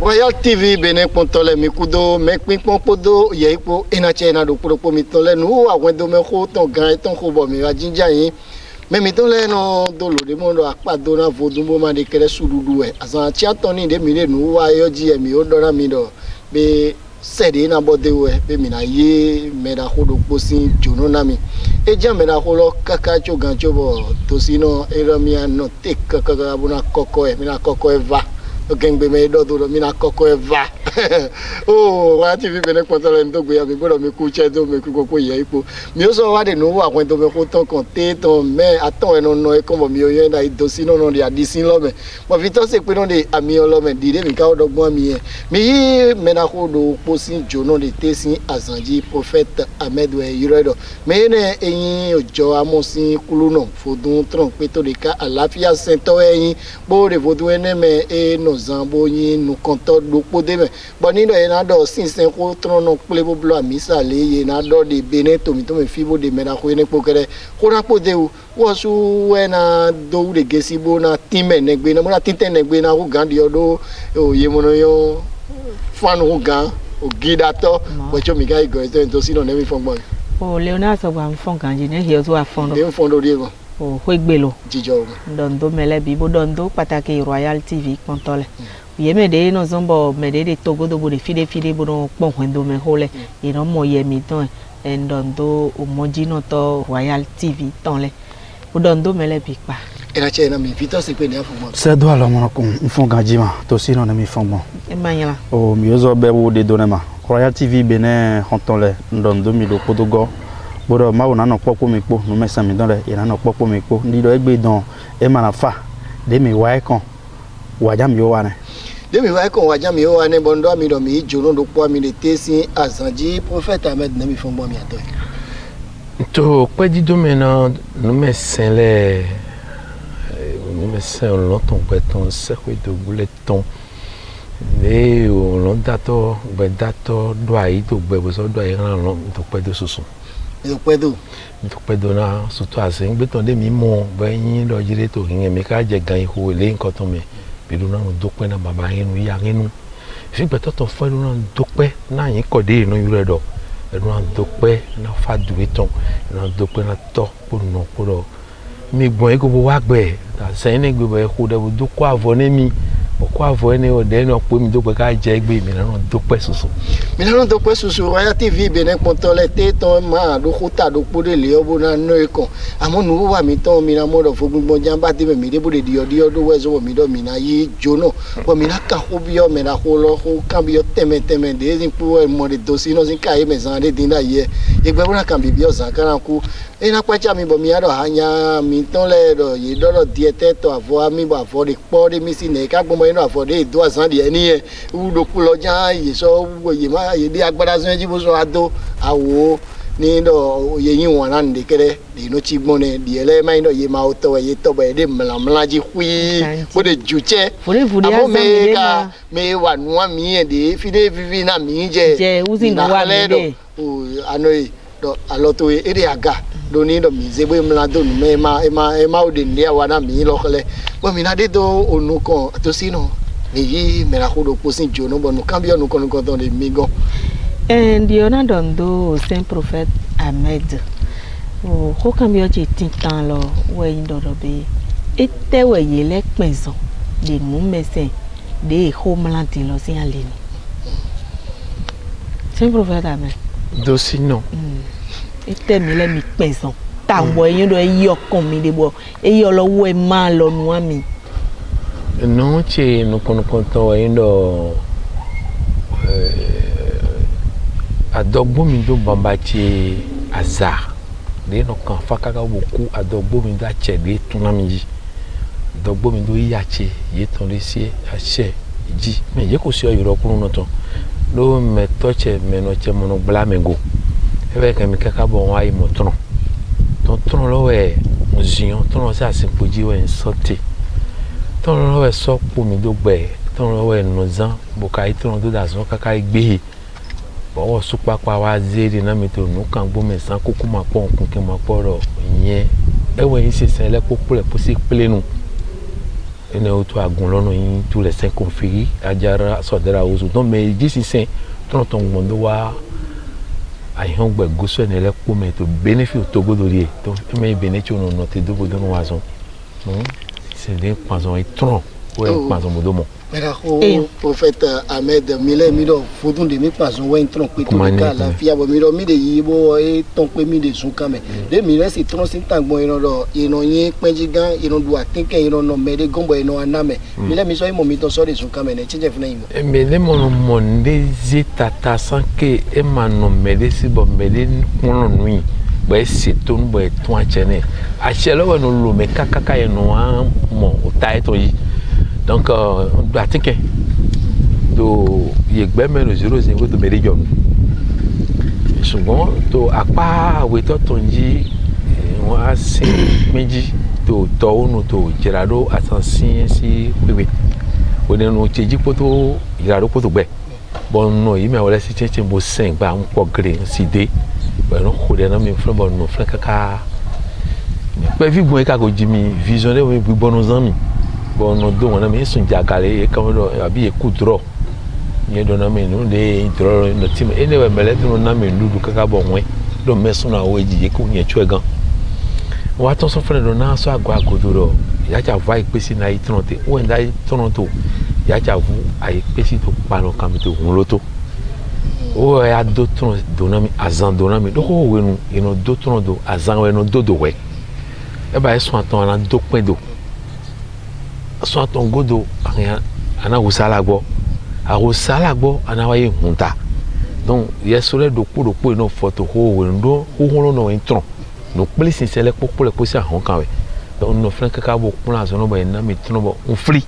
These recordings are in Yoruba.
Royal TV bene pontole mi kudo me pin podo ye ipo ina chena do pro mi tole nu àwọn do me ko ton gan ton ko bo mi wa jinja yin me mi tole no do lo de mo do apado na vodun bo ma de kere sududu e asan chi atoni de mi le nu wa yo ji e mi o dora mi do be sede na bode we be mi na ye me da ko do posin jono na mi e ja me da ko lo kaka cho gan cho bo to sino e ro mi no tek kaka bu na koko e mi na koko e va gengbe me do do mi na koko e va oh wa ti fi bene pontole ndo gbe ya mi gboro mi ku che do mi ku koko ye ipo mi o so wa de nu wa àwọn to me ko ton kan te ton me aton eno no e ko mo mi o yen da do sino no de adisin lo me mo fi to se pe no de ami olo me di de mi ka odogbon mi yen mi yi me na ko do posin jono de tesin azanji prophet Ahmed we Yuredo me ne eyin ojo amosin kuluno fodun tron pe to de ka àlàáfíà sento eyin bo de fodun ene me e no zambo yin nu konto do pode me bo ni do ena do sinsen ko tron no ple bo blo amisa le ye na do de bene to mi fibo de me na ko ene pokere ko na pode o wo su ena do de gesibo na time negbe na mo na tinte negbe na ko gandi odo o ye mo no yo fanu ko gan o gidato bo cho mi ga igo to sino ne mi fongbon o Leonard so gba fon kan ji ne he so afondo de fondo de go o hoigbelo jijo dondo mele bi bo dondo pataki Royal TV kontole ye me de no zombo me de togo do bo de fide bo no pon hwendo me hole e no mo ye mi ton en dondo o moji no to Royal TV ton le bo dondo mele bi pa era che na mi vito se pe ne afo mo se do ala mo ko fon ganjima to sino na mi fon bon e manyala o mi ozo be wo de donema Royal TV bene hontonle ndondo mi do podogo bodo ma wona no popo mi po no mesa mi don le ina no popo mi po ndi do egbe don e ma na fa de mi wa ikon waja mi o wa ne de mi wa ikon waja mi o wa ne bondo mi do mi jono do po mi de tesin azanji prophet Ahmed na mi fon bo mi ato to pe di do me na no mesen le no mesen lo ton pe ton se ko do gule ton e o lo dato be dato do ai to gbe bo so do ai ran lo to pe do susun to do na so to ase ngbe ton de mi mo be yin do jire to yin mi ka je gan iho le nkan ton mi bi do na do pe na baba yin nu ya yin nu fi gbe to fo do na do pe na yin ko de inu Yuredo e do na do pe na fa du ton na do pe na to po no po do mi gbon e go bo wa gbe ta se ni gbe be ko de bo do ko avo ne mi ko avo ene o de no po mi do pe ka je gbe mi na do pe susu Royal TV bene pontole te ton ma do kota do pode le obo na no ekon amo nu wa mi ton mi na mo do fogbon jamba te mi de bo de dio do wezo mi do mi na yi jono bo mi na ka ko bi o me na ko lo ko kan bi o teme de zin pu e mo de dosi no zin kai me zan de din na ye e gbe bo na kan bi o zan kan ku e na kwa cha mi bo mi ado hanya mi ton le do ye do diete to avo ami bo avo de po de mi si ne ka gbo mo ino avo de do zan de ni e u do ku lo jan ye so wo ye ma ye de agbada so ji bo so ado awo ni do ye yin won na de kere de no chi gbon ne de ele ma ino ye ma o to ye to be de mla ji hui bo de juche abo me ka me wa nu mi e de fide vivi na mi je uzi no wa mi de o anoi do aloto e de aga do ni do mi ze bo mla do nu me ma o de ndia wa na mi lo kele bo mi na de do onu kan to sino ni me la ko do posin jono bo nu cambio nu kon ton de migon and Diona dondo Saint Prophet Ahmed o ko cambio je tintan lo we ndo do be ete we ye le penson de mu mesen de homeland lo si ale ni Saint Prophet Ahmed do sino ete mi le mi penson ta wo yin do yi okon mi de bo e yo lo wo e ma lo nu ami no che no kon to indo adogbo mi do bamba che azar de no kan fakaka boku adogbo mi da che de tunami ji adogbo mi do ya che ye ton le sie a che ji me ye ko si o yoro kunu no ton do me to che me no che mo no bla me go e be kan mi kaka bo wa yi mo ton lo we mo zion ton lo sa se poji we sorti ton lo we so po mi do gbe ton lo we no zan bo kai ton do da zon kaka igbe bo su papa wa zeri na mi to nu kan gbo me san kuku ma pon kun ke ma poro yen e we yin se le popule po si plenu ene auto agunlono yin tous les 5 conféries ajara sodera ozo donc mais d'ici c'est ton mondo wa ayon gbe goso ne le po me to bénéfice togo dori donc me bénéfice no no te dogo don wazon non c'est des poisons et tron ouais poisson modomo Mera ko prophète Ahmed Mile mido fudun de mi pason wa intron pe to ka la fia bo mido mi de yibo e ton pe mi de sun kame de mi resi tron sin tangbon ino do ino yin penjigan ino du atinke ino no mede gombo ino aname mile mi so imo mi to so de sun kame ne chinje funa imo mais le mon monde zitata sans que e mano mede si bo mede kono nui bo e seton bo e ton achene a chelo wa no lo me kakaka e no an mo o taito yi donc on doit atinke do yegbe mero 0.5 to mede jom ṣùgbọ́n to apa we to tonji wọ́n á sin méjì to onu to jirado asansin si wewe oni no cheji poto jirado poto gbe bon no yi me wole si cheche bo sen gba npo gre si de bo no khode na mi fun bo no fun kaka pe vi gun e ka go jimi visionné we bi bono zami bon no do wona mi sun jagale e ka do abi e kudro ni do na mi no de dro no tim ene we mele do na mi ludu kaka bo nwe do meso na wo ji e ko nye chwe gan wa ton so fun do na so agwa godoro ya ja vai pesi na itronte o nda itronto ya ja vu ai pesi to pano kamito hunloto o ya do tron do na mi azan do na mi do ko wenu ino do tron do azan we no dodo we e ba so aton na do pin do so aton godo ana usala gbo a usala gbo ana wa ye hunta donc yesole do po ino photo ho wenu do ho ho no intron no place sele popo le posi ahon kan we donc no fran kaka bo kun la zono bo na mi tno bo on fli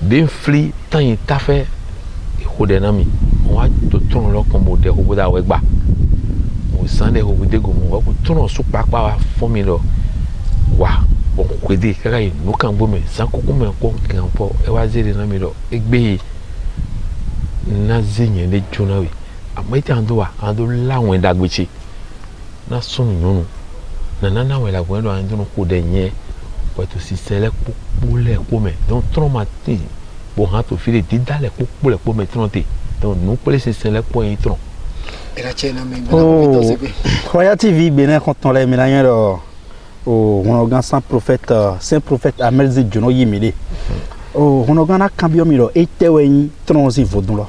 den fli tan yin ta fe ko de na mi wa to tno lo kon bo de ho bo da we gba o san de ho bo de go mo ko tno su papa wa fo mi lo wa bon ko de kaka yin no kan bo me san ko me ko kan po e wa zere na mi lo egbe na zinye de jona we ameti ando wa ando lawon dagbechi na sunu nyunu na wela gwendo andu ko de nye wato si sele popo le ko me donc traumatique bo ha to file di dale popo le ko me tronte donc nous pour si sele ko yin tron era chena me na ko to Royal TV Bénin quand on les mélange do o honogan saint prophète Ahmed Jono Yimile o honogan na cambio miro etewen tronzi vodun lo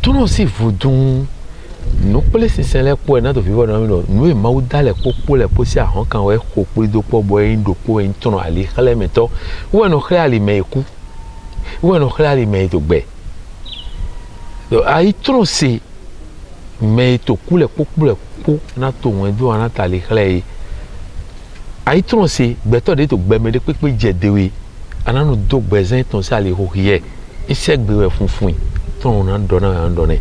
tron si vodun no place sele ko na to vivo na mi no e ma u dale popo le posi ahon kan we ko po do po bo en do po en tron ali kale meto we no kre ali meku we no kre ali me to gbe do ai tron si me to kule popo le po na to won do na ta le kale ai tron si gbe to de to gbe me de pepe jedewe ananu do gbezen ton si ali ho ye ise gbe we funfun tron na do na ne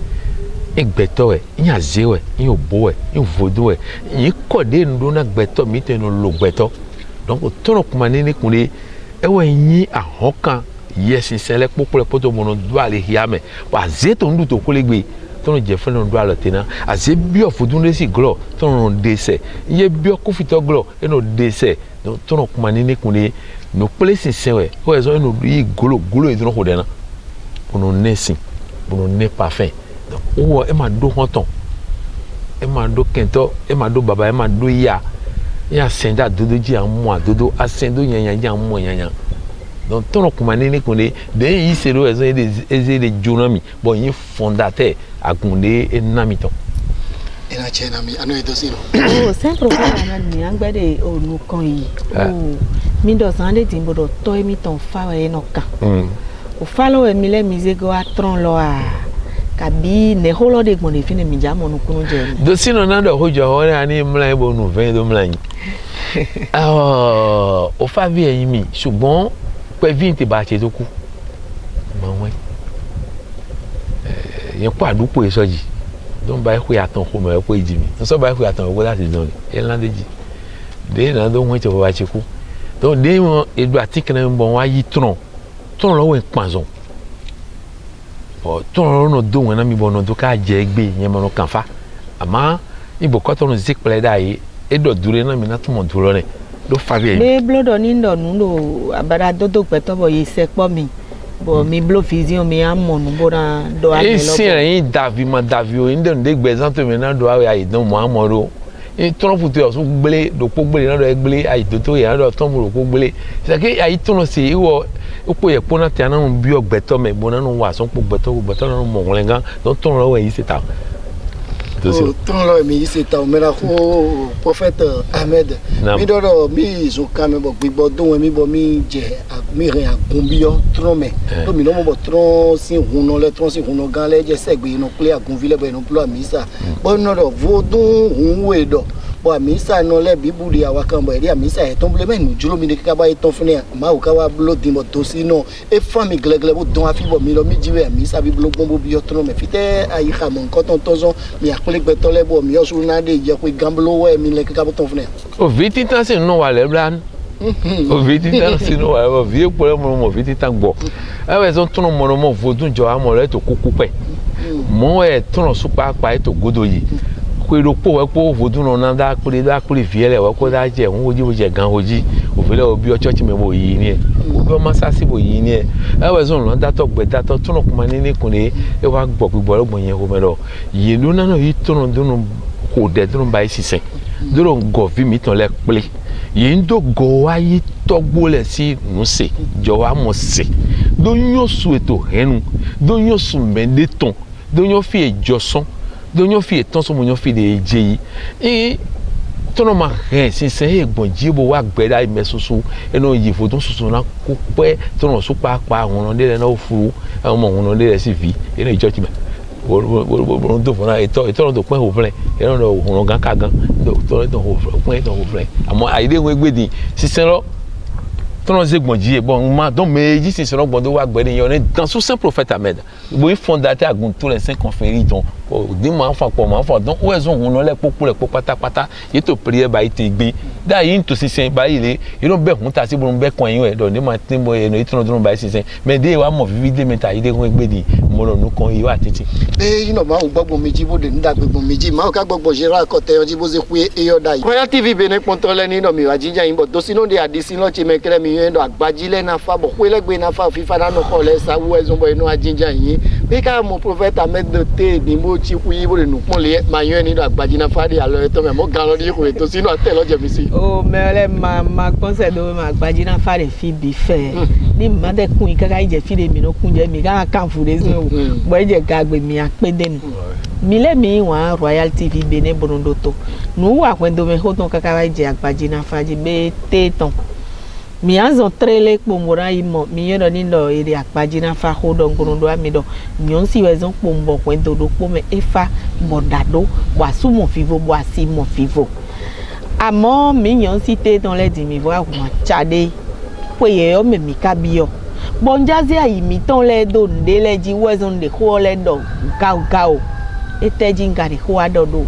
egbeto e yin azewe yin obo e yin vodo e yin kode ndo na gbeto mi te no lo gbeto donc tono kuma ni kunle ewe yin ahokan yes sele popo le poto mono do ale hiame wa zeto ndu to kolegbe tono je fe no do ale tena aze bio fodun si glo tono dese ye bio ko fito glo e no dese donc tono kuma ni kunle no place sewe o ezo no yi golo e do no hodena ono nesi ono ne parfait o e ma do honton e ma do kento e ma do baba e ma do ya senda dodo ji amu adodo asendo yanya ji amu yanya donc tono kuma nene kunde de yi sero ezo eze de jonami bon yi fondateur agunde enamiton era chena mi ano edo sino o sempre na ni angbede onu kan yi o mi do san de timbo do to mi ton fa we no kan o fa lo e mi le mi ze go atron lo a kabi ne holo de gbon de fine mi ja mo nu kunu je ni do sino na do hojo hore ani mlan bo nu 20 do mlan o fa vi eyin mi ṣùgbọ́n pe vi nte ba se to ku mo won yen po adupo isoji don ba ku atan ko mo po iji mi so ba ku atan ko láti don e lan deji de na do won che ba se ku don de mo edu atikene mo wa yi tron lo we panzon ton no do wona mi bono do ka je gbe yen mo no kanfa ama ibo ko ton zik ple dai e do dure na mi na tumo duro ne do favie be blodo ni ndo nundo abara dodo peto bo yise po mi bo mi blo vision mi amonu bora do amelo esi yin Davi o inde nde gbezanto mi na do ayi don mo amoro e Trump te o so gbele do po gbele na do gbele ayi to ya do ton mo ko gbele se ke ayi tono si iwo opo ye pona te na bi ogbeto me bo na no wa so po gbeto na no mo lenga don ton lo we yi se ta ton lo mi se ta o mera ko prophète Ahmed mi do mi zo kame bo gbigbo don mi bo mi je mi rin agunbiyo tron me to mi no mo bo tron si huno le tron si huno gan le je segbe no ple agunvile bo no plo amisa bo no do vodun hunwe do bo amisa no le bibuli awakan bo eri amisa e ton ble menu julo mi de ka ba e ton fune ma o ka wa blo din bo to si no e fami glegle bo don afi bo mi lo mi jiwe amisa bi blo gbon bo bi yo tron me fite ayi ka mo nkan ton tozo mi akole gbe to le bo mi yo su na de je ko gamblo we mi le ka bo ton fune o viti tan se no wa le blan o viti tan se no wa o vie po mo viti tan gbo e we so tun mo vodun jo amore to kuku pe mo e tun su pa e to godo yi kwero po po vodun no na da kure viele wa ko da je won oji je gan oji o fele obi o church me bo yi ni e obi o masasi bo yi ni e we so no da to gbe da to tun kuma ni kunle e wa gbo gbigbo rogbon yen ko me do yi lu na no yi tun dunu ko de dunu ba sisen duro go vi mi ton le ple yi ndo go wa yi togbo le si nu se jo wa mo se do nyo su eto henu do nyo su mende ton do nyo fi ejoson do nyo fi eton so mo nyo fi de je yi e tono ma re sisen egbon jibo wa gbe da mesusu eno yi fotun susu na ko pe tono su pa won de le na ofuru mo won de le si vi eno church me bo do fona eto do pe ho fle eno do won gan ka gan do ho fle amo aide won gbedin sisen lo tono zegbon ji bon ma don meji sisen lo gbon do wa gbe ni yo ni dans sous saint prophète Ahmed bo fondateur agun tous les 5 conférences donc di ma fa po ma fa donc ou ezon won le popo patapata yi to prière ba ite gbe da yi to sisen ba ile you don be hun ta si bo be kon yin e do ni ma tin bo eno itron don ba sisen me de wa mo vivid meta ide kon gbe di mo lo nu kon yi wa titi you know ma o gbogbo meji bo de nda gbogbo meji ma o ka gbogbo jera ko te oji bo se ku e yo dai Royal TV Benin Pontole ni no mi wa jinja yin bo to sino de adisi lo chi me kere mi yen do agbajile na fa bo ku legbe na fa fifa na no ko le sa wo ezon bo eno ajinja yin be ka mo prophet Ahmed de te ni mo chi ku yi bo de nu pon le ma yen ni do agbajina fa de alo to me mo gan lo di ku to sino ate lo je mi si o mele ma conseil do ma agbajina fa de fi bi fe ni ma de kun ikaka je fi de mi no kun je mi ka kan fu de so bo je ga gbe mi apede nu mi le mi wa Royal TV Benin Borondoto nu wa kwendo me ho ton kaka je agbajina fa ji be te ton mi anzo trele pomora imo mi yodo ni ndo iri agbajina fa ho don Borondo amido nyon si wezon pombo kwendo do pome efa bodado wa sumo vivo bo asimo vivo amo mi nyon si te ton le di mi wa wa chade poye yo me mi kabio bonjazi ayi mi ton le do ndele ji wezon de ho le do gao eteji ngari ho adodo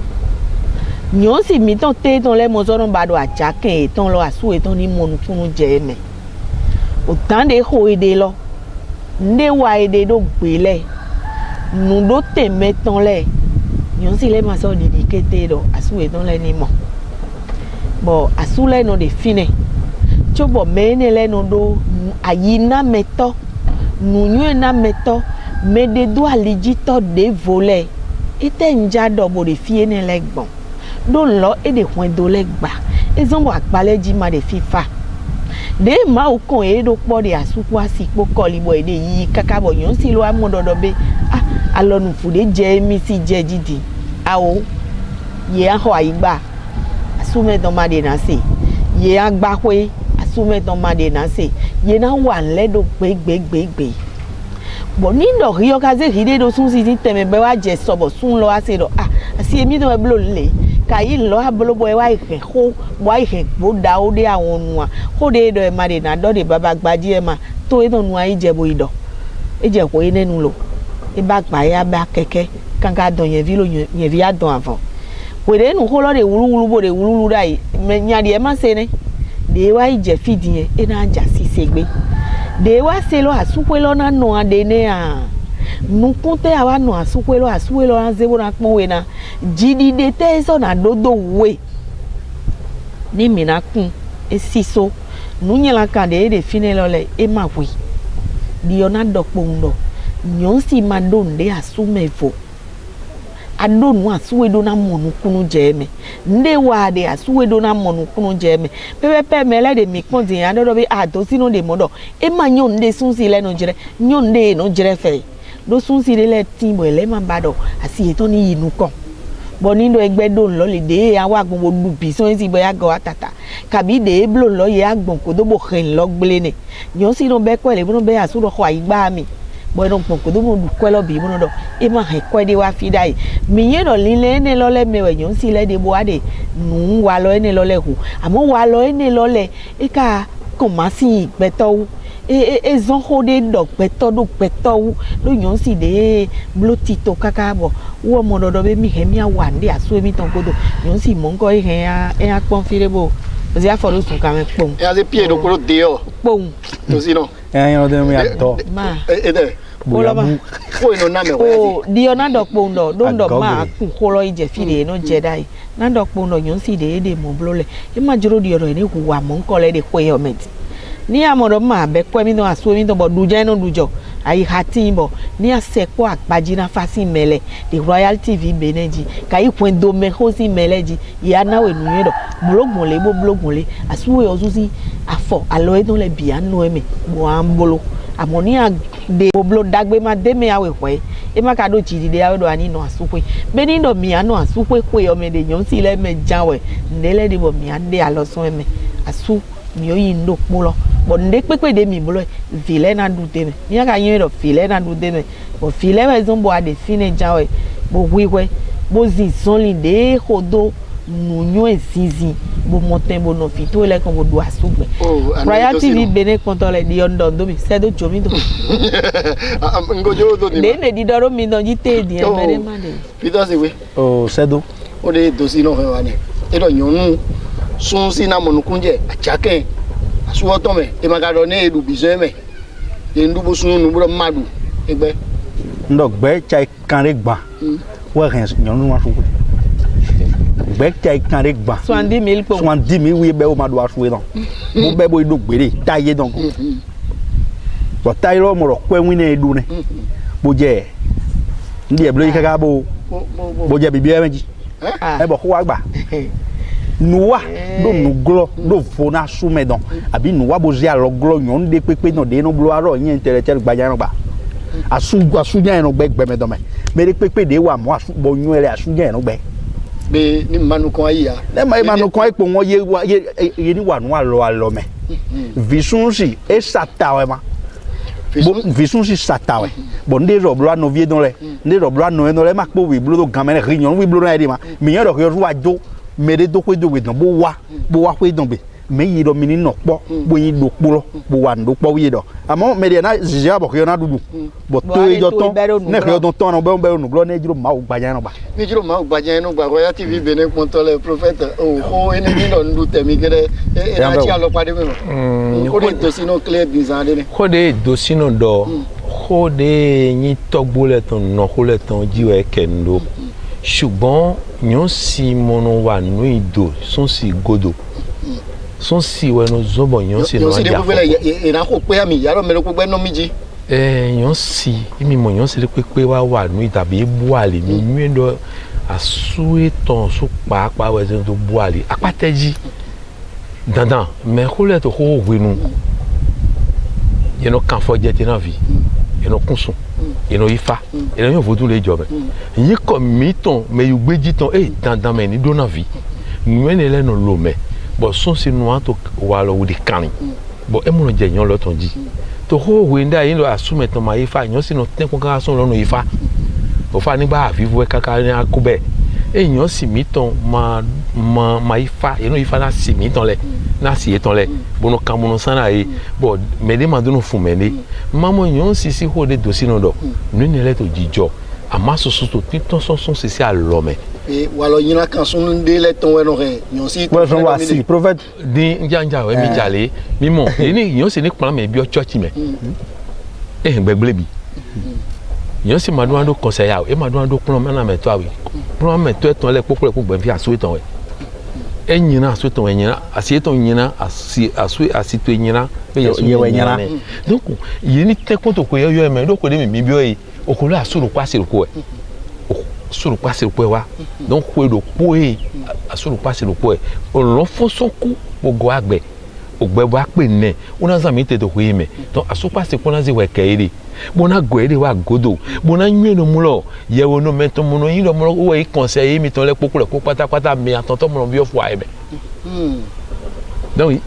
nyon si mi ton te ton le mo so don ba do aja ken ton lo asu e ton ni monu tunu je me o tan de ho ede lo nde wa ede do gbele nu do te me ton le nyon si le ma so di kete do asu e ton le ni mo bo asu le no de fine chobo me ne le no do ayina meto nu nyu na meto me de do alijito de voler ite nja do bo de fie ne le gbon do lo e de hwen do le gba ezon bo akpale ji ma de fifa de ma o kon e do po de asuku asipo koli bo e de yi kaka bo yon si lo amododo be alonu fude je mi si je jidi awo ye aho aigba asume don ma de na se ye agba pe asume don ma de na se ye na wa le do gbe bo ni do ri o ka ze ri de do sun si teme be wa je so bo sun lo ase do asi emi do e blo le kayi lo abolo boy wa ihe ho wa ihe bo da o de awon nu a ho de do e ma de na do de baba gbaji e ma to e do nu ayi je bo ido e je ko e nenu lo e ba gba ya ba keke kan ka don yen vi lo yen vi adon avon we de nu ho lo de wuru bo de wuru dai me nya de e ma se ne de wa ije fidi yen e na ja si segbe de wa se lo asukwe lo na no ade ne a nu kunte awa no asukwe lo anzebo na pon we na jidi de te so na dodo we ni mi na kun e siso nunyela kande de finelo le e mawi diona dokpondo nyonsi madonde asumevo adonu asuwedo na monu kunu jeme nde wade asuwedo na monu kunu jeme pepe mele de mikpon ando be ado sino de modo e ma nyonde sunsi le no jere nyonde no jere fe do sunsi le timbo ele ma bado asi eto ni yinu kan bonindo egbedo nlo le de awa gbogbo dubi so si boya go atata kabi de blo lo ye agbon ko do bo khen lo gbele ne nyonsi no be ko le bo no be asu ro ko igba mi bueno poco do mundo kwelo bi mundo e ma he kwede wa fidai mi yeno lile ne lole mewe nyon si le de boade nu wa lo ene lole hu amo wa lo ene lole e ka komasi peto e zon hode do peto do peto do nyon si de blotito kaka bo wo modo do be mi he mi awande aso mi ton kodo nyon si mongo e he a pon firebo o zia foro sun ka me pon e a ze pie do ko de o pon to si no yo de mi ato ma de Olaba. Ko ino na me wa Oh, dio na dokpondo, dondo ma ku kolo ije fide no jedai. Na dokpondo nyon si de mo blole. E ma juro dio re ni ku wa mo nkole de kwe yomet. Ni amodo ma be kwe mi no aso mi to bo duje no dujo. Ai hatimbo ni asekpo agbaji na fasi mele the Royal TV Beneji kai kwendo me hosi meleji ya na we nuyedo blogbon le bo blogbon le asuwe ozuzi afo alo e don le bia no eme bo ambolo amoni de boblo dagbe ma de me awe kwe e ma ka do chidi de awe do ani no asukwe beni do mi ano asukwe kwe o me de nyon si le me janwe ndele de bo mi ade alosun eme asu mi oyi ndo polo bo nde pepe de mi bolo vile na dute me mi aka yin do vile na dute me bo vile we zon bo ade fine janwe bo wiwe bo zi zonli de hodo nunyo ezizi bo moten bo no fito le kon bo do asugbe Royal TV Bene kontole di ondo do mi sedo jomi do ngojo do ni de di doro mi no jite di e mere ma de Peter sewe o sedo o de dosi no he wa ni e do nyonu sun si na monukunje achaken asuwo to me e magado ne edu bizo me e ndu bo sun nu bro madu egbe ndo gbe chai kan re gba wa ren nyonu wa sukwe gbe chai kan re gba 70,000 po 70,000 wi be o ma do asukwe don bo be bo ido gbere taye don ko bo taye lo mo ro kwe wi ne edu ne bo je ndi e blo yi kaka bo je bibi e meji e bo ko wa gba nuwa do nuglo do fona sume don abi nuwa bozi aloglo nyon de pepe no de no blo aro yin intellectual gbaja no ba asuja no gbe me don me de pepe de wa mo asu bo yun ere asuja no gbe be ni manu kon ayi ya le ma manu kon ipo won ye ni wa nu alo me visun si e satawe ma bo visun si satawe bo nde ro blo no vie don le nde ro blo no le ma po wi blo do gan me re nyon wi blo na e ma mi yan ro yo ru ajo mere do kwe do we don bo wa kwe don be me yi do mini no po bo yin do po bo wa ndo po wi do amo me de na jija bo yo na dudu bo to e jo ton ne yo don ton no be no blo ne jiro ma o gbaja no ba ni jiro ma o gbaja no ba Royal TV Bene kontole prophète o ene ni no ndu temi gere e na ti alo pade me ko de dosi no clear bizande ne ko de dosi no do ko de yin togbo le ton no ko le ton jiwe kendo ṣùgbọ́n yóò sì mọ̀nà wà ní ìdò sún sí godo sún sí wẹnu zọ́bọ̀ yóò sì náà jà fún ìrà kò pé àmì ìyàrá mẹ́rin kó gbẹ́ náà méjì. yóò sì èmi mọ̀ yóò sì lè pé wà ní ìtàbí bú àlè mi mú ẹ̀dọ̀ àsúwètàn sún pàápàá wẹ̀sẹ̀ tó bú àlè apátẹ́jì dandan mẹ́kúlẹ̀ tó kó wẹnu yẹn kàn fọ́ jẹ́ tẹ́ náà fi yẹn kún sùn yẹn ifa yẹn yóò fojú lè jọ mẹ yìí kọ mí tán mẹ yóò gbé jí tán dandan mẹ ní dóná fi yìí ní lẹ́nu lò mẹ bọ̀ sún sínú wọn tó wà lọ wò de kàrin bọ̀ ẹ múnà jẹ yẹn lọ́tàn jí tó kó òwe ndé yìí lọ àsúmẹ̀ tán máa ifa yẹn sínú tẹ́kùn ká sún lọ́nà ifa òfa nígbà àfífú ẹ káká ní akó bẹ́ẹ̀ èèyàn sì mí tán máa ifa yẹn ifa náà sì mí tán lẹ náà sì yé tán lẹ bọ́nà kàmúnú sánà yìí bọ̀ mẹ́lẹ́ máa dúnú fún mẹ́lẹ́ mamo yon sisi ho de dosi no do nuni le to jijo ama soso to titon sonson sisi alome e walo yina kan sun de le ton we no re yon si to wa si prophet di njanja we mi jale mi mo ni yon si ni plan me bi o church me gbegble bi yon si madou ando conseil ya e madou ando plan me na me to awi plan me to eton le popo le po gbe fi aso eton we enyina so to enyina asi to nyina asi to enyina be enyina donc yini te konto ko yo me do ko de mi bi oyi okolo asuru kwasiri ko asuru kwasiri ko wa donc ko do po e asuru kwasiri ko olon fo soku gbogbo agbe ogbebo ape ne una za mi te to ko yime donc asuru kwasiri ko na ze we keiri bona goede wa godo bona nyeno mulo yewo no meto muno yin do mulo wo e conseiller mi ton le poku le ko pátápátá mi atonto mulo bi o fo aibe donc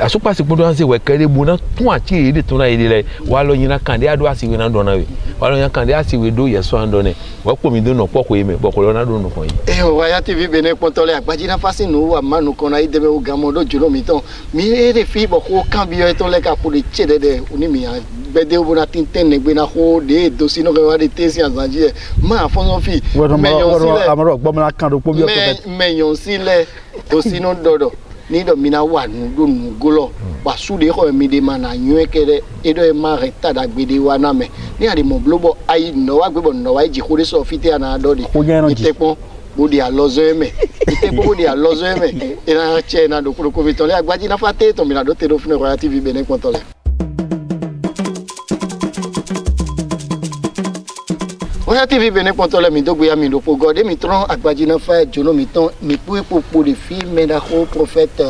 asupa se podo anse we kere bona tun achi ede tun na ede le wa lo yin na kan de ado asiwe na do na we wa lo yin kan de asiwe do yeso ando ne wa po mi do no poko yime boko lo na do no kon yi Royal TV Benin Pontole agbaji na fasi no wa manu kona ide me o gamodo julo mi ton mi ere fi boko kan bi o ton le ka pour de chede de oni mi gbede o bona tinten ne gbe na ho de dosi no wa de tesi anzaji e ma fonso fi amaro gbo na kan do po bi o to meyon sile dosi no dodo ni do mina wa nu do nu golo ba su de ko mi de mana nwe kere e do e ma reta da gbede wa na me ni ade mo blobo ayi no wa gbebo no wa ji ko de so fiti ana do de itepon bodi alozo eme itepon bodi alozo eme e na che na do ko vitole agbaji na fate to mina do te do fune Royal TV Benin Pontole. Royal TV Benin Pontole mi do gbeya mi do po gode mi tron agbaji na fa jono mi ton mi po de fi me da ho prophète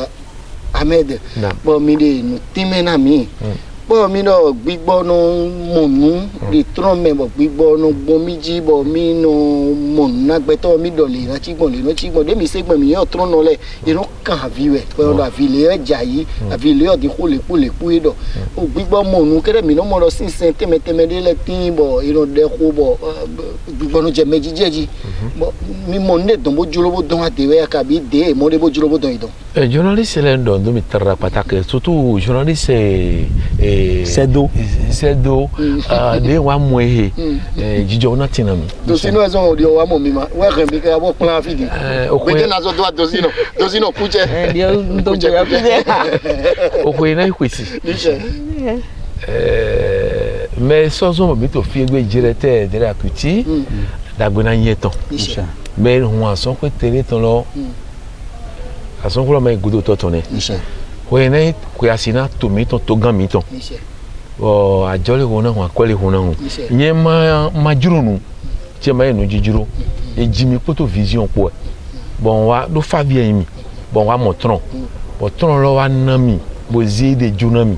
Ahmed bo mi de no timena mi bo mi no gbigbo no monu de tron me bo gbigbo no gbomiji bo mi no monu na gbeto mi do le na chigbon de mi segbon mi yo tron no le iro kan aviwe po do avile jayi avile o di ko le do o gbigbo monu kere mi no mo lo sin teme de le tin bo iro de ko bo gbigbo no je mejijeji bo mi mo ne don bo julobo don adewe ka bi de mo de bo julobo don idon journaliste le don do mi tarra patake surtout journaliste sedo de wa moehe jijo na tinami dosino ezo odi o wa mo mi ma we kan bi ka bo plan fidi be na zo do dosino kuche dio ndo ya kuche okwe na ikwesi mais sozo mo bi to fi egbe jirete de la kuti dagbona yeton mais on a son ko tele ton lo ason ko ma gudo to tone we na ko asina to mi ton to gan mi ton o ajole wona wa kwele wona hu nye ma jurunu che ma enu jijuro e jimi poto vision po bon wa do fa bien mi bon wa motron botron lo wa na mi bo zi de junami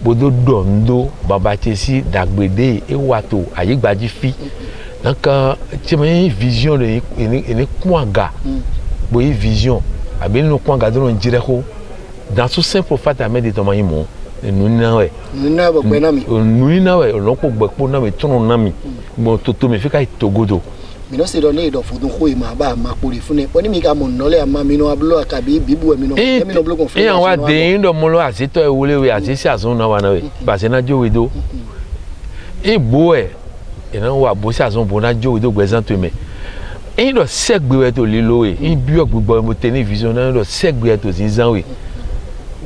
bo do ndo baba chesi dagbede e wato ayigbaji fi donc che ma vision de ene kwanga bo e vision abi no kwanga do njire ko dans ce simple fait à mettre ton maïmo nuna we nuna we lonko gbekpo na me tunu na mi mo toto me fika itogodo mi no se do ne do fudun ko ma ba ma pori fune oni mi ka mo nole ama mi no ablo akabi bibu mi no blo kon fune e wa de ndo mo lo asito e wole we asisi azun na wa na we ba se na jo we do e bo e na wa bo se azun bo na jo we do gbezan to me e do segbe we to lilo we e bi ogbugbo mo television na do segbe to zinzan we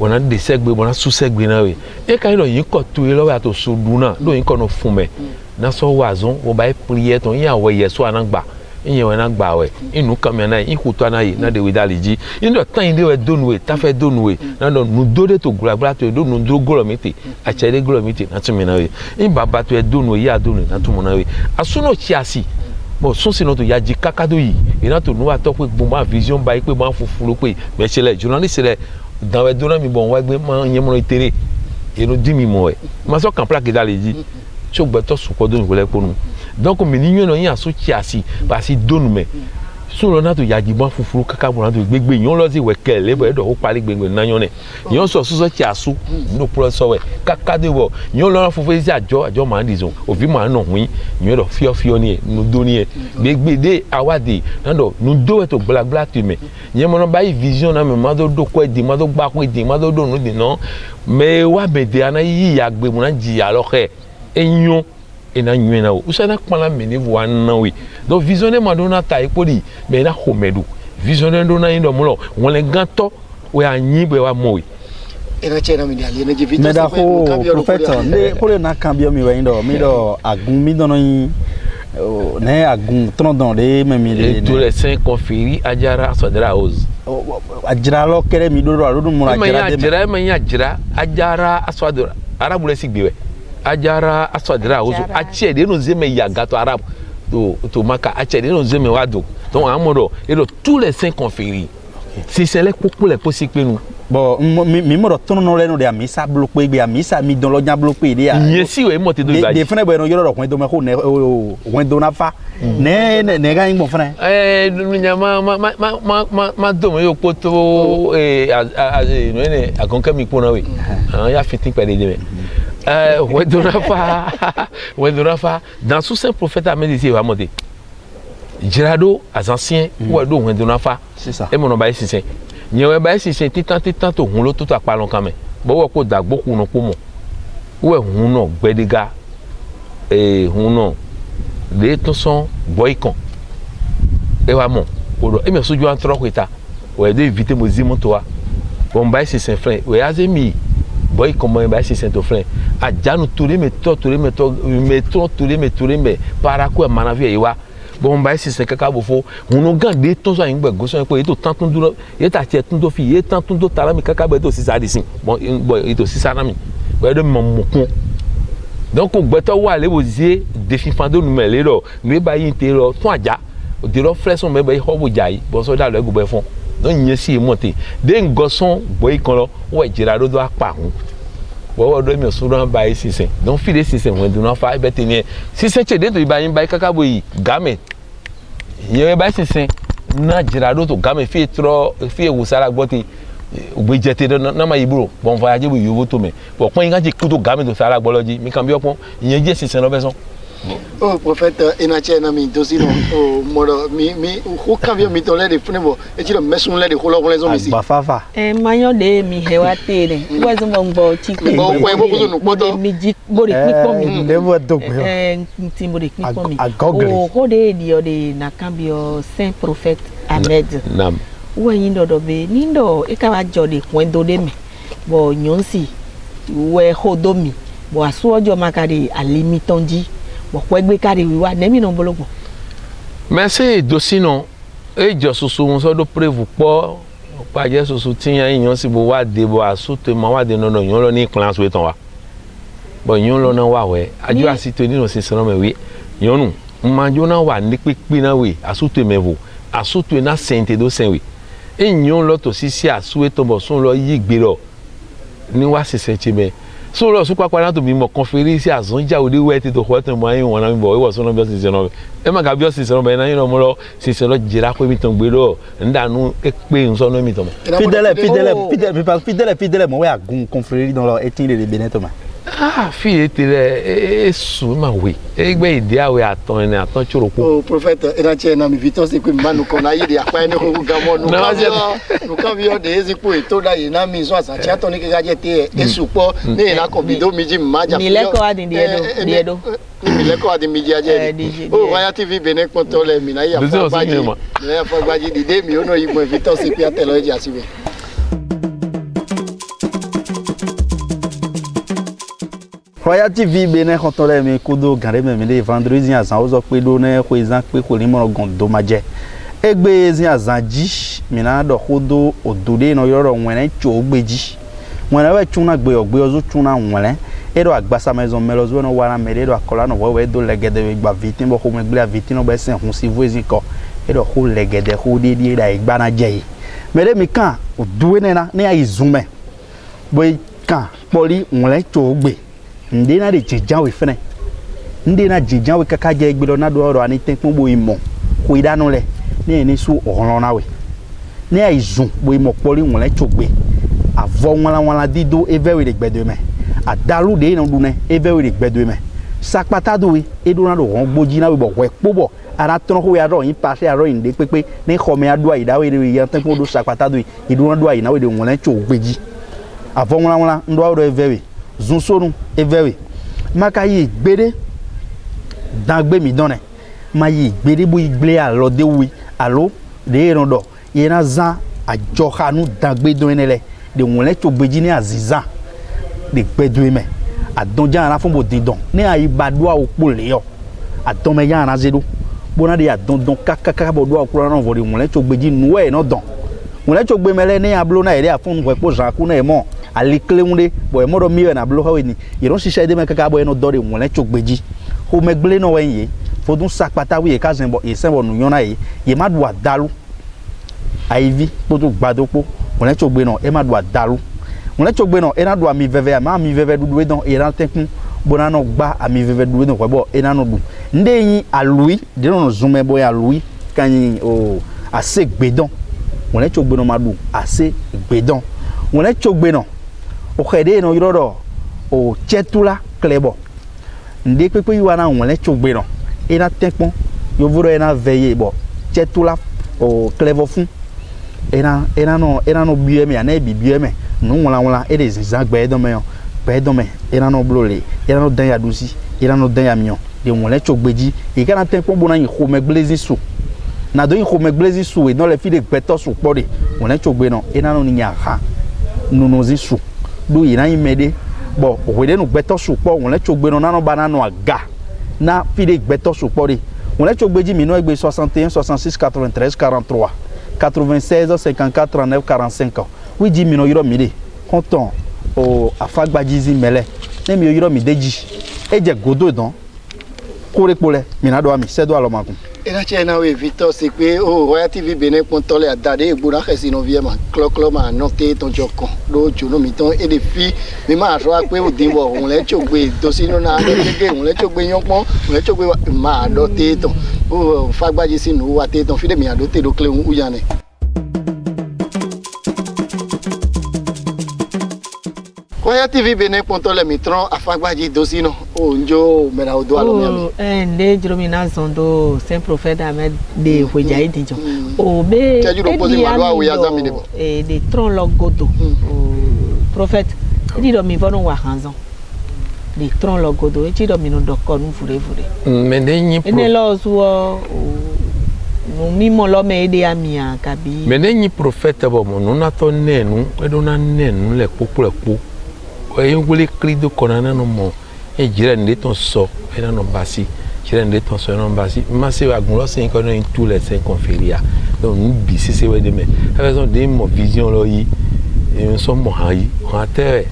on a des segbe on a sous segbe na we e ka ilo yin ko tu lo wa to so duna do yin ko no fun me na so wazon wo ba prier ton yin awe yeso anagba yin we na gba we inu kan me na yin ku to na yi na de we daliji yin do tan yin de we donu we ta fe donu we na do nu do de to gura to do nu do goro miti a chere goro miti na tu me na we yin baba to e donu ya donu na tu mo na we asuno chiasi bon son sinon to yaji kakado yi ina to nu wa to pe gbo ma vision ba yi pe ma fufuru pe me sele journaliste le dans les données mi bon wa gbe ma yen mo itere e no di mi mo e ma so kan plaque daliji so gbe to su ko do ni le ponu donc mi ni no yin aso chi asi ba si donu me so lo na to yaji bon fufuru kaka mo na to gbegbe yon lo si we kele bo e do o pari gbegbe na yon ne yon so chi asu no pro so we kaka de bo yon lo na fufu si ajo ma dizon o vi ma no hun yon do fio ni e no do ni e gbegbe de awade na do no do e to gbagba tu me yen mo no ba vision na me ma do ko di ma do gba ko di ma do no di no me wa be de ana yi ya gbe mo na ji ya lo ke enyon et na nyena o usana kpala meni vo na we donc visionner madonna ta ipodi be na homedu visionner do na indo mulo won le ganto we anyi be wa mowi era chena mi ali na jivi me da ho prophet ne ko le na cambio mi we indo mi do agun mi do no yin ne agun tron don de me mi tous les 5 conféris Adjara Sodra House ajira lo kere mi do ro do mo ajira de me ajira ajara aswadura arabu le sigbe ajara aswadura ozo ache de no zeme yaga to arabu to maka ache de no zeme wado donc amodo et tous les 5 conféries si c'est les pour les possible nous bon mi mo to no le no de amisa bloqué be amisa mi don lo nya bloqué de ya yesi we mo te do ba de fene bo no yoro ro kun do me ko ne wen do na fa ne ga yin bo fene nya ma do me yo poto no ne akonka mi ko na we ya fitin pa de me Wedonafa, dans sous saint prophète a médité va monter. Girado, aux anciens, ou à dos, Wedonafa. C'est ça. Et mon nom est Sissin. N'y a pas si c'est tant, on l'a tout à parler quand même. Bon, on a beaucoup de poumons. Ouais, on a Bédéga, et on a des tonsons, boycon. Et vraiment, et bien, si tu as un troc, on a éviter mon zimon, toi. Bon, bah, c'est saint frère. Ouais, Azemi. Boy comment ba si saint frère a janu touré mais para ko manavi ewa bon ba si saint kaka bofo on gan de ton so ngbe goso ko eto tan tun duro e ta tie tun do fi e tan tun do tara mi kaka be to si sa disin bon eto si sa na mi be do mo mokun donc o gbeto wa le bozie defi fando nu mele ro mi ba yin te ro tun aja de ro freson me be ho bo jai bo so da lo ego be fon donc nyesi e monter de ngoson boy kan lo wo Girado do aparun wo do mi so ran ba Sissin donc file Sissin won do na fa be teni Sissin che de to ba yin ba kaka boyi game ye ba Sissin na Girado to game fi tro fi ewusara gboti ogbe jete na ma yiburo bon voyage bo yowo to me bo pon yin kan ti ku to game to sara gboloji mi kan bi opon yen je Sissin lo be son. Oh prophète enache na mi dosi no o moro mi ho cambio mi tole de funebo e ti lo mesun le de ko lo zo mi si ba fa mayo de mi hewa tere wa zo ngbo chi ko bo ko e bo so nu poto mi ji bori pipo mi le wo do pe ti bori pipo mi o ko de de na cambio saint prophète Ahmed nam wa yin do be nindo e ka wa jode kwendo de me bo nyonsi we hodomi bo asu ojo makari alimitonji bokwe gbe kare wiwa nemi no bologbo merci dosino e jo susu won so do prevu po pa je susu tiyan yan si bo wa de bo asute ma wa de no yan lo ni class we ton wa bo yan lo na wa we aju asite ni no se so me we yan nu ma jo na wa ni pipi na we asute mevo asute na sente do sen we e yan lo to sisi asuwe to bo sun lo yi gbe ro ni wa se se me so lo so papa na to bi mo conference azonja odi weti to hotel mo ayin wona mi bo e wo so no bi Sissin no e ma ga bi Sissin no be na yin no mo lo Sissin lo jira ko mi ton gbe ro ndanu e pe nso no mi to mo fidèle mo we agun confrérie dans leur etin de Beneto ma fi etire su ma we e gbe ide awe aton ni aton choroko oh prophète enache na mi viton se ko manu ko na yidi apa ni ko gamo nu cambio de ezipo e to da ina mi so asa cha to ni ga je te esupo ni na ko bido mi ji maja ni le ko adin diedo ni le ko adin mi ji aje oh Royal TV Benin Kontole mi na ya fa gbaji dide mi ono igbo viton se pi atelo eji asibe Royal TV Benin Kontole mi kudo gare me de vendredi azan ozo pe do ne ko izan pe ko ni mo gondo maje egbe zin azan ji mi na do kudo odude no yoro wene cho ogbeji wena we chuna gbe ogbe ozo chuna wele e do agbasa maison melozo no wara mere do akola no we do legede we gba vitin bo ko me gbe vitin no be sen hun si voisin ko e do ko legede ko de da igba na je mere mi kan oduwe ne na ne ai zume boy kan poli wele cho ogbe ndena de jijanwe fene ndena jijanwe kaka je gbelo na do oro ani tenpon bo imo ko idanu le ni su oron na we ni aizun bo imo poli won le chogbe avo wala dido every de gbedo me adalu de na dune every de gbedo me sakpata do we edu na do won gboji na we bo we pobo ara ton ko we aro yin pase aro yin de pepe ni ko me adu aida we de yan tenpon do sakpata do edu na do ayi na we de won le chogbeji avo wala ndo aro every zonsonu every makayi gbede dangbe mi donne mayi gbede bo igble alo de wi alo de rondo yena zan ajokanu dangbe donele de wonle chogbeji ni aziza de gbedo me adonja na fun bo dindon ni ayi badua opo le yo adon me ya na zedo bona de adon don kakaka bo do okura na vo de wonle chogbeji nu e no don on l'a chogbe mele ne ablo na ere afun ko po jan ku na e mo ali kleunde bo e mo do mi na ablo ha weni e ron sise de me kaka bo e no dore on l'a chogbe ji ho me gble no wen ye fodun sakpata wi e ka zen bo e sen bo nu yon na ye ma do adalu aivi poto gbadopo on l'a chogbe no e ma do adalu on l'a chogbe no e na do ami veve ma ami veve dudu e don e ran tenkun bona no gba ami veve dudu no ko bo e na no du nde yin alui de no zume bo ya lui kan o assez gbedon on l'a chogbe no ma du assez gbedon on l'a chogbe no o khede no yoro o chetula klebo nde pepe yi wana on l'a chogbe no e na tenkun yo vuro e na veiller bo chetula o klebo fun era no bieme ya na bi bieme no wala e des zagbe do me era no blole era no dan ya dosi era no dan ya mion de won le chogbeji e kana tempo bona yin ho meglezi su na do yin ho meglezi su e no le fi de gbeto su pore won le chogbe no era no nya ha no no zi su do yin yin mede bo o de no gbeto su po won le chogbe no na no bana no aga na fi de gbeto su pore won le chogbeji mi no egbe 61 66 93 43 96 54 39 45 oui 10 minutes yoro mide konton o afagbajizi mele ne mi yoro mide ji eje godo don kore pole mina do ami sedo alomakun ina chena we Victor c'est que o Royal TV Benin Pontole a dade egbura khesi no vie ma clo ma note ton joko do jono mi ton e de fi mi ma so pe o dinbo on le chogbe to sinu na gege on le chogbe yonpon on le chogbe ma do te ton o fagbajizi no wa te ton fi de mi ado te do kle un uyane Royal TV Benin Pontole mitron afagbaji dosino o njo mera odo alo mi nde jromina zondo saint prophète Ahmed de Hwejayi dijo o be de tron logodo prophète di do mi vono wa hanzon de tron logodo e di do mi no doko nu fure me de nyi ene lo suo no mi mo lo me de amia kabi me de nyi prophète bo mo no na to nenu e do na nenu le popo e ngule krido konana no mo e jira nde ton so e na no basi jira nde ton so no basi ma se wa gun lo se ko no in tous les 5 conféria donc nous bisi se we de me raison de mo vision lo yi e so mo ha yi ha te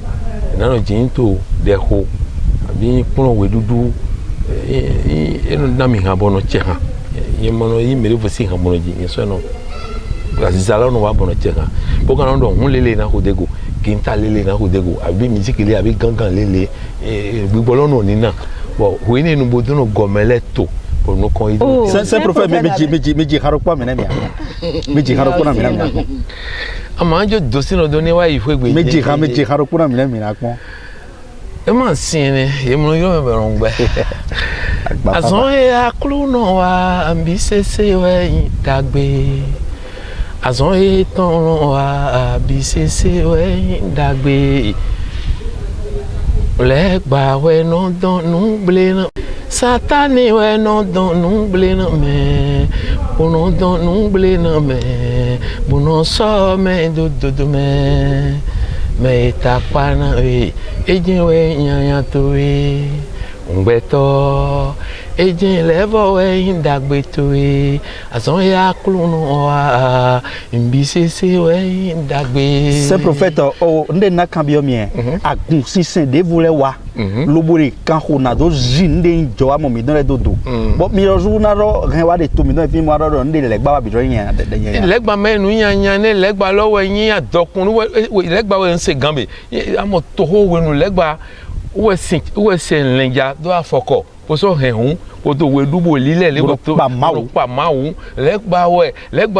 na no jinto de ho bi kuno we dudu e no na mi ha bono che ha ye mo no yi mere vo si ha bono ji so no azizala no wa bono che ha bo kana ndo hun lele na ho dego kinta lele na hudego abi musique le abi gangan lele gbigbo lọ́nà ni na bo we ni nu bodu no gomele to bo no kon yi c'est prophète meji haropo mi na mi meji haropo na mi na mi ama jo dosi no do ni wa ifo egbe meji haropo na mi na mi na pon e ma sin ni e mo yo me ron gbe azon e aklu no wa ambisese we dagbe azon e ton wa BCC we dagbe le gba we no don nu ble na satani we no don nu ble na me bono don nu ble na me bono so me do me ta pana we ejin we nyanya to we ngbeto ejin levo we dagbe to we azon ya kluno wa mbisese we dagbe c'est prophète o nde na kambio mien agun sisin de vole wa lobore kan ho na do jinde jo amo mi don le dodo bo mi rozu na ro ren wa de to mi don fi mo ro nde legba wa bi ro yan de legba menu yan ne legba lowo yin adokun legba we nse gambe amo to ho we nu legba we sin lenja do afoko o so hehun o to we dubo lile le to pa mawu legba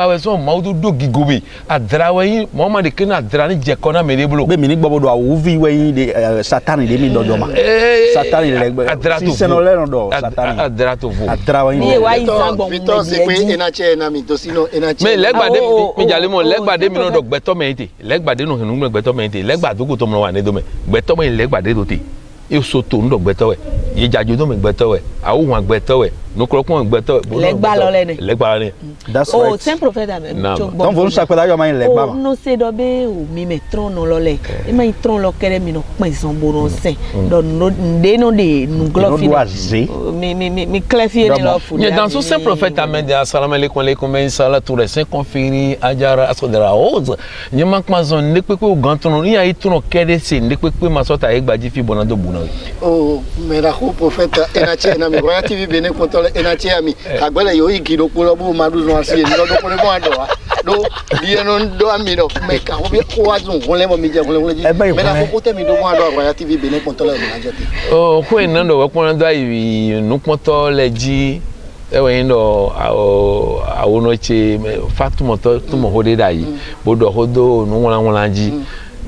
we so ma do gigobe adrawe yin mo ma de kin adra ni je kona me deblo be mi ni gbobodo awu vi we yin de satan de mi dodo ma satan legba si senole no do satan adra to vo adrawe yin ni wa izagbo Victor c'est pe enache na mi dosino enache me legba de mi jale mo legba de mi no do gbeto me ite legba de no henu gbeto me ite legba do ko to mo wa ne do me gbeto me legba de do te e so to ndo gbeto we ye jaju do me gbeto we awu wan gbeto we nous croyons beto Legba lolene. legba lolene That's Oh, right. c'est un prophète avec Donc vous chaque fois il les baba. no se dobe o mi me tron no lole. E ma tron lo kere mi no pin son bono sen. Don no de no de nu glofi. Mi clefie ni lo fu. Dans ce saint prophète Ahmed assalamu alaykum alaykum inshallah tous les saints conféri ajara asodera oz. Ni manquement zon ne pepe o ganton ni ayi tron kede se ne pepe masota e gbaji fi bonado buna. Oh, mera ko prophète enache na mi Royal TV Benin Kontole enache ami. Agbele yo igiro ko lo bu madu no asi ni lo do ko le mo ado wa. Do di no do ami do me ka ko bi ko azun ko le mo mi je ko le ji. Mera ko te mi do mo ado Royal TV Benin Kontole mo na joti. Oh, ko en ndo we ko ndo ayi nu ponto le ji ewe ndo awono che factum to mo hode dai bodo hodo nu wala ji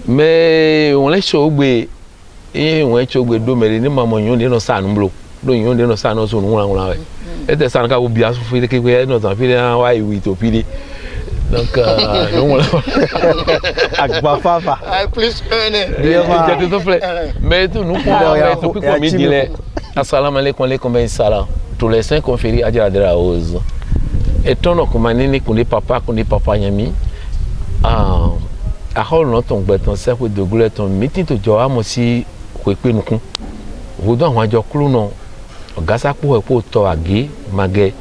me won le so gbe won che gbe do mere ni mamo yun de no sa nu blo do yun de no sa no so nu wala we e te san ka wo bia so fi ke no tan fi wa iwi to fi donc nu wala Agba fafa. Ai plus je te souffle mais tu nu ko to mi dile assalamu alaykum alaykum ben salam tous les saints conféris à dire la rose et ton okomanini kundi papa nyami a hol no ton gbeton se ko de gule ton meeting to jo amosi ko pe nukun wo do àwọn ajo kulu no ogasa po e po to age mage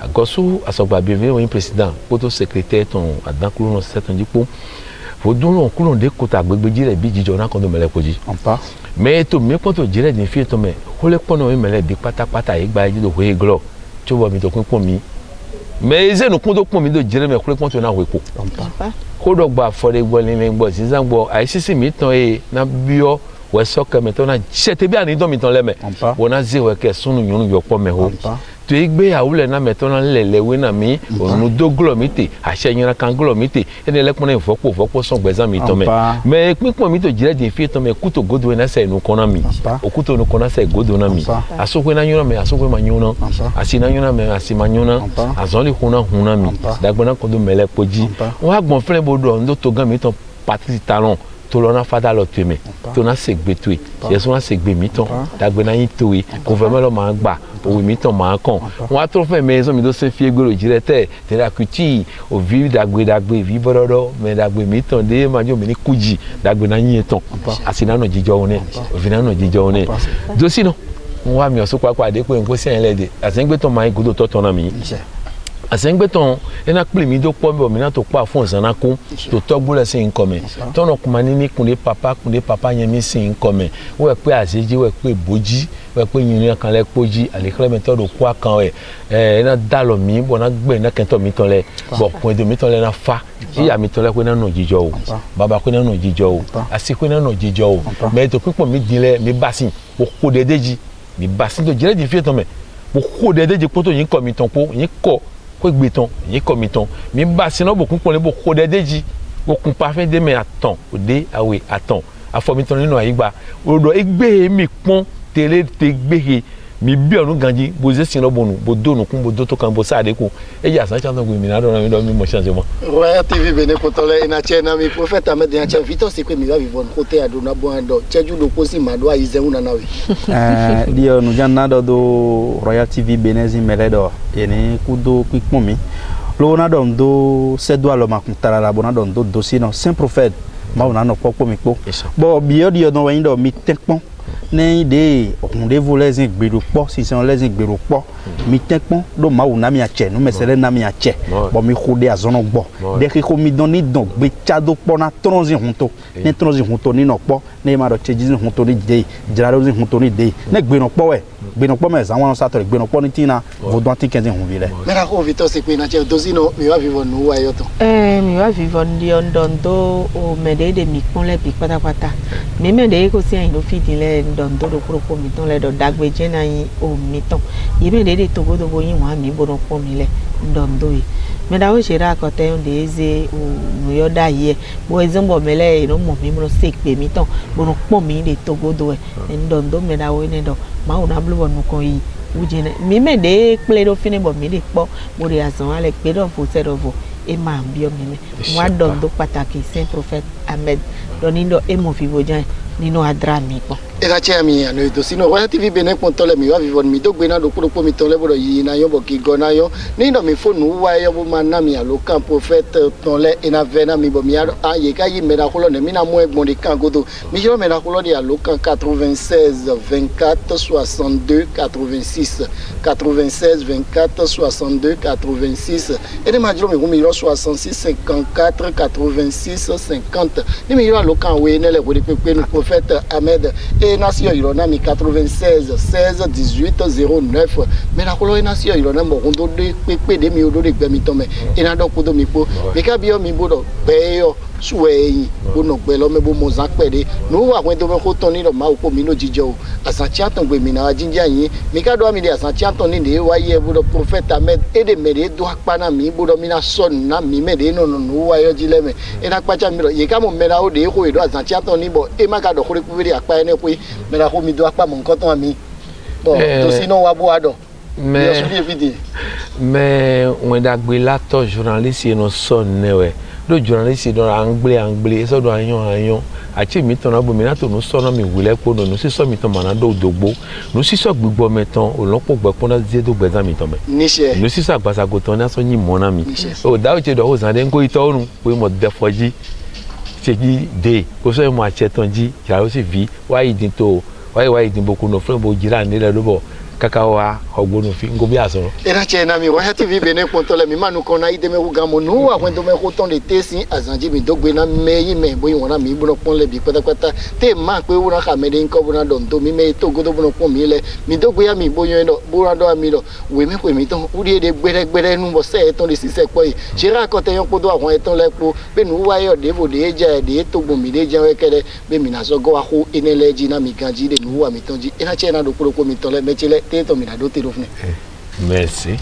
agosu asogba bienvenue au président poto secrétaire ton adan kulu no seton dipo wo do no kulu de ko ta gbegbeji re bi jijo na kon do mele koji On part. mais to me poto jire din fi to me ko le pono mi mele bi pátápátá igba ji do we glo tí wo mi to kun pon mi mais ze no kun do pon mi do jire me ko le pon to na we ko On part. ko do gba fo de gbo ni me gbo si san gbo ai sisi mi tan e na bio we so ke me to na chete bi ani do mi tan le me On part. wona ze we ke sunu yunu yo po me ho On part. to igbe awule na me to na lelewe na mi onu do glo mi te ase yin kan glo mi te ene le pon na fopo son gbezan mi tan me mais pinpon mi to jire din fi tan me kuto godo na se nu kona mi okuto nu kona se godo na mi asokwe na yuna me asokwe ma yuna asina yuna me asima yuna azoli huna mi dagbona ko do mele poji won agbon fle bodo ndo to gan mi tan parti talon to lo na fada lo teme to na segbe tu yeso na segbe mi tan dagbona yin towe gouvernement lo ma gba owi mi tan ma kan won a to fe maison mi do se fi egbero jirete terakuti o vi dagbe vi bododo me dagbe mi tan de majo mi ni kuji dagbe na yin tan asina no jijo one ovina no jijo one dosi no won wa mi oso papa de pe nko si en lede asengbe tan ma igodo to tan na mi asengbe ton ena pli mi do po mi na to pa fun sana ku to togbo le sin come ton no kuma ni kunde papa yen mi sin come we pe aseji we pe boji we pe yin kan le poji ale kre meto do kwa kan ena dalo mi bo na gbe na kento mi ton le bo kun do mi ton le na fa iya mi ton le ko na no jijo o baba ko na no jijo o asiko na no jijo o me to pipo mi dile mi basin o ko dedeji mi basin to jere di fi ton me o ko dedeji poto yin ko mi ton po yin ko gbe ton yin ko mi ton mi ba sino bokun pon le bo ko dedeji bokun pa fe de me atan ode awe atan afo mi ton nínú ayigba odo igbe mi pon tele te gbehe mi bi onu ganji bo ze sino bonu bo do nu kun bo do to kan bo sa de ku e ya san chan go mi na do mi do mi mo chance mo Royal TV Benin Kontole enache na mi prophète Ahmed enache vito se pe mi va vivre côté adona bo ando cheju do posi mado aize una nawe. Dio nu janna do Royal TV Benin meledo ene kudo kwikpon mi lo na do sedo alo makuntara la bona do dossier no saint prophète ma ona no popo mi po bo bio dio no wen do mi tekpon ne de onde voler zin gbero po si se on les gbero po mi tekpon do ma ona mi ache no mesele na mi ache bo mi khode azono gbo de ki ko mi don ni don gbe chado po na tronzi hunto ne tronzi hunto ni no po ne ma do cheji hunto ni de jraro zin hunto ni de ne gbero po we gbero po me zawon sa to gbero po ni tina vodon ti kenzi hun vile Mera ko vito se pe enache dozino mi va vivre no wa yoto. Mi va vivre ndi ondondo o medede mi pon le bi patapata mi me de ko si ayin do fiti le ndondo do kuro mi ton le do dagbe je na yin o mi ton yi me de togo do bo yin wa mi bo do pon mi le ndondo yi me da o se ra ko te on de eze o no yo da ye bo ezembo mele no mo mi mo se pe mi ton bo no pon mi de togo do e ndondo me da o ne do ma o na blu wonu kon yi ujene mi me de ple do fini bo mi de po mo de azon ale pe do fo se do vo e ma bi o mi me wa dondo pàtàkì saint prophète Ahmed do ni do e mo fi bo jan nínú àdúrà mi po Era che mi ano to sino Royal TV bene pontole mi va vivon mi dogbe na do pro mi tole bodo yi na yo bo ki go na yo ni no mi fo nu wa yo bo manna mi alo kan prophète tole ina vena mi bo mi a ye ka yi me na kolo ne mi na mo egbon de kan godo mi yo me na kolo de alo kan 96 24 62 86 96 24 62 86 et de ma jilo mi mi 66 54 86 50 ni mi yo alo kan we ne le bo de pepe no prophète Ahmed nation Ironami 96 16 18 09 mais la colo nation Ironami mondo de pepe de mi odo de gbemi tome ina do kodo mi po mi ka bi o mi bodo peyo suweyin bono gbelo me bo mozan pede no wa wen do me ko ton ni do ma o po mi no jijo o asanti aton gbe mi na jinja yin mi ka do mi de asanti aton ni de wa ye bodo prophet Ahmed e de me de do apa na mi bodo mi na son na mi me de no wa yo jile me ina pa cha mi do ye ka mo me na o de ko do asanti aton ni bo e ma ka do ko re pe apa ene ko me la ko mi do apa mo nkan ton mi bon to sino wa bo ado mais on da gbe la to journaliste no son ne we do journaliste do anglais so do ayon achi mi ton abo mi na to no so na mi wile ko no si so mi ton mana do dogbo no si so gbigbo meton olopo gbe pon na ze do gbe za mi ton me niche no si so agbasa go ton na so yin mo na mi o da o che do o san de nko itorun pe mo de foji seji de ko so mo ache ton ji ya o si vi wa idin to wa idin boku no fun bo jira ni le lobo kakawa ogbonu fi ngo bi asoro era che na mi Royal TV bene pontole mi manu kona ide me gamo no wa kwendo me ko ton de tesi azanji mi dogbe na meyi me boyi wona mi buno pon le bi patapata te ma pe wona ka me de nko buno don to mi me to godo buno pon mi le mi dogbe ya mi boyo ndo bura do mi do we mi ko mi ton uri de gbere nu bo se ton de sise po yi jira ko te yon podo awon eton le po be nu wa yo de bo de ja de to gbo mi de ja we kede be mi na so go wa ko enele ji na mi ganji de nu wa mi ton ji era che na do ko mi ton le me chele te to mi na do te do fne merci